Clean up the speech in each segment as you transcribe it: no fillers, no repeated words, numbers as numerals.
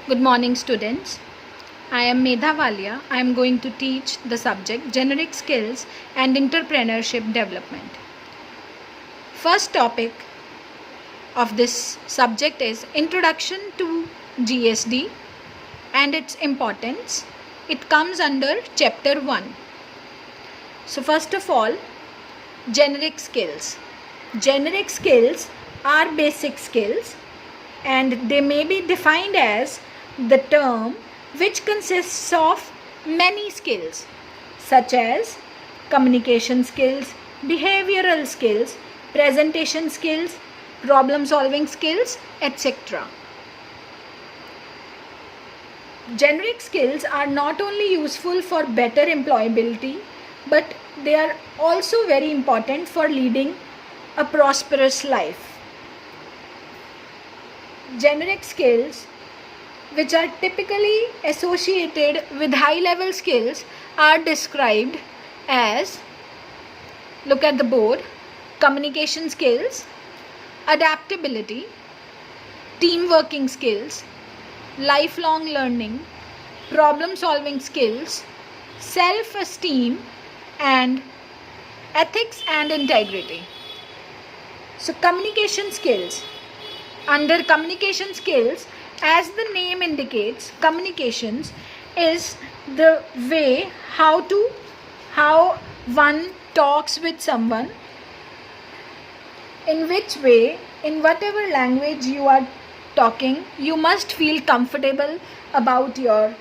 Good morning, students. I am Medha Walia. I am going to teach the subject Generic Skills and Entrepreneurship Development. First topic of this subject is Introduction to GSD and its importance. It comes under Chapter 1. So first of all, generic skills. Generic skills are basic skills and they may be defined as the term which consists of many skills such as communication skills, behavioral skills, presentation skills, problem solving skills, etc. Generic skills are not only useful for better employability, but they are also very important for leading a prosperous life. Generic skills, which are typically associated with high-level skills, are described as, look at the board, communication skills, adaptability, team working skills, lifelong learning, problem solving skills, self-esteem, and ethics and integrity. So communication skills. Under communication skills, as the name indicates, communications is the way how one talks with someone, in which way, in whatever language you are talking, you must feel comfortable about your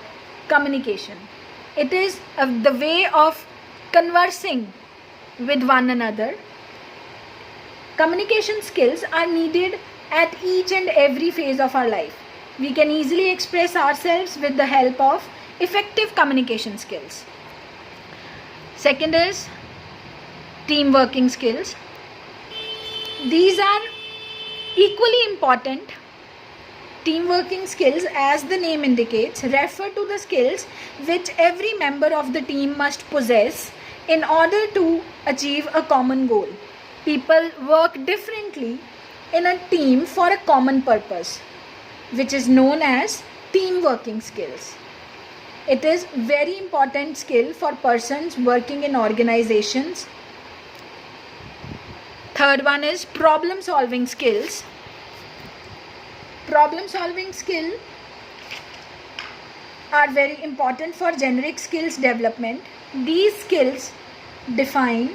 communication. It is the way of conversing with one another. Communication skills are needed at each and every phase of our life. We can easily express ourselves with the help of effective communication skills. Second is team working skills. These are equally important. Team working skills, as the name indicates, refer to the skills which every member of the team must possess in order to achieve a common goal. People work differently in a team for a common purpose, which is known as team working skills. It is very important skill for persons working in organizations. Third one is problem solving skills. Problem solving skills are very important for generic skills development. These skills define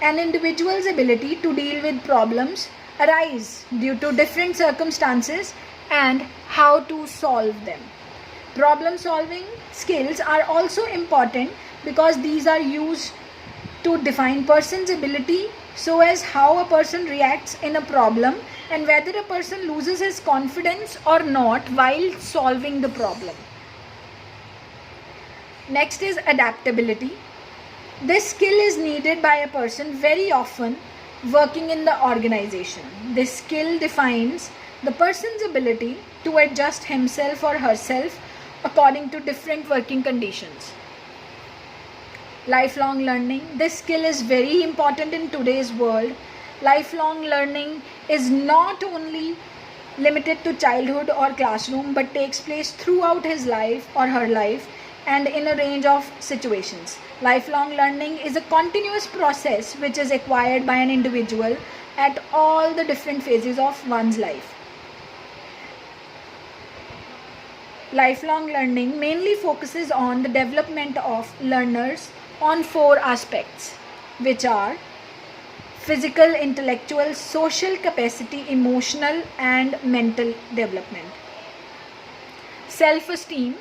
an individual's ability to deal with problems arise due to different circumstances and how to solve them. Problem solving skills are also important because these are used to define person's ability so as how a person reacts in a problem and whether a person loses his confidence or not while solving the problem. Next is adaptability. This skill is needed by a person very often working in the organization. This skill defines the person's ability to adjust himself or herself according to different working conditions. Lifelong learning. This skill is very important in today's world. Lifelong learning is not only limited to childhood or classroom but takes place throughout his life or her life and in a range of situations. Lifelong learning is a continuous process which is acquired by an individual at all the different phases of one's life. Lifelong learning mainly focuses on the development of learners on 4 aspects, which are physical, intellectual, social capacity, emotional and mental development. Self-esteem.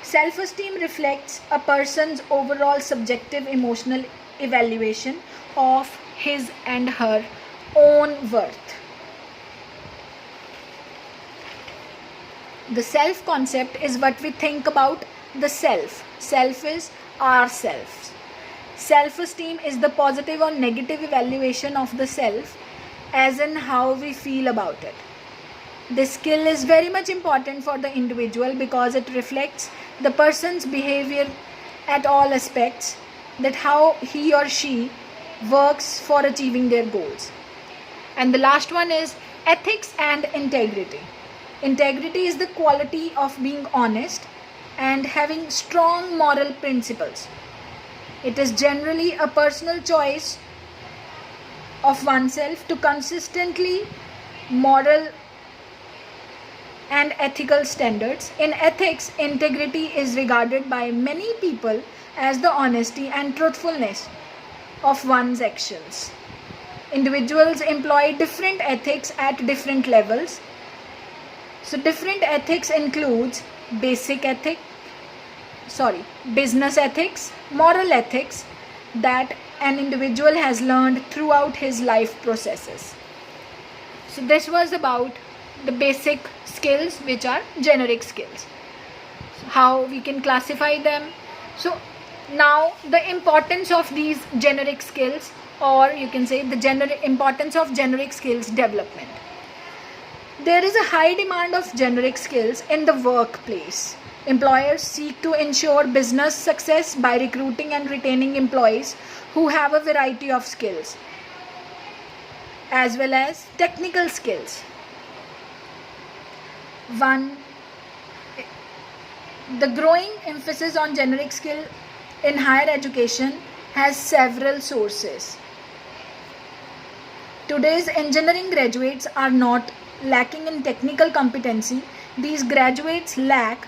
Self-esteem reflects a person's overall subjective emotional evaluation of his and her own worth. The self concept is what we think about the self. Self is ourselves. Self-esteem is the positive or negative evaluation of the self as in how we feel about it. This skill is very much important for the individual because it reflects the person's behavior at all aspects, that how he or she works for achieving their goals. And the last one is ethics and integrity. Integrity is the quality of being honest and having strong moral principles. It is generally a personal choice of oneself to consistently moral and ethical standards. In ethics, integrity is regarded by many people as the honesty and truthfulness of one's actions. Individuals employ different ethics at different levels. So different ethics includes business ethics, moral ethics that an individual has learned throughout his life processes. So this was about the basic skills, which are generic skills. So how we can classify them. So now the importance of these generic skills, or you can say the importance of generic skills development. There is a high demand of generic skills in the workplace. Employers seek to ensure business success by recruiting and retaining employees who have a variety of skills, as well as technical skills. The growing emphasis on generic skill in higher education has several sources. Today's engineering graduates are not lacking in technical competency. These graduates lack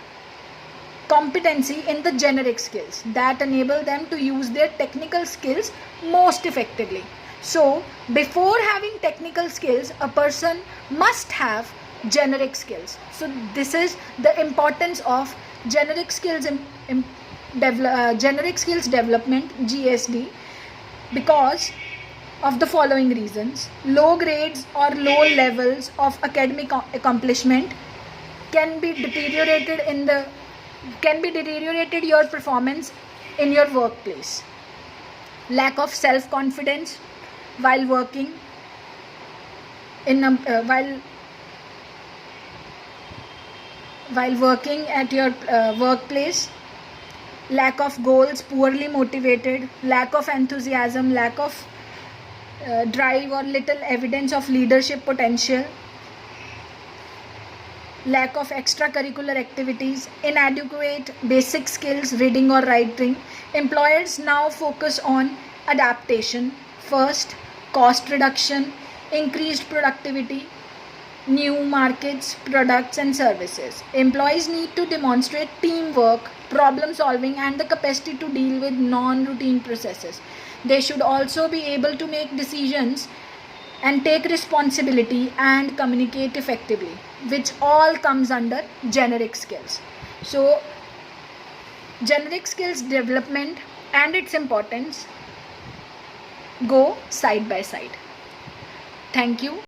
competency in the generic skills that enable them to use their technical skills most effectively. So, before having technical skills, a person must have generic skills. So, this is the importance of generic skills generic skills development, GSD, because of the following reasons. Low grades or low levels of academic accomplishment can be deteriorated your performance in your workplace. Lack of self-confidence while working while working at your workplace. Lack of goals, poorly motivated, lack of enthusiasm, lack of drive or little evidence of leadership potential, lack of extracurricular activities, inadequate basic skills, reading or writing. Employers now focus on adaptation first, cost reduction, increased productivity, new markets, products and services. Employees need to demonstrate teamwork, problem solving and the capacity to deal with non-routine processes. They should also be able to make decisions and take responsibility and communicate effectively, which all comes under generic skills. So generic skills development and its importance go side by side. Thank you.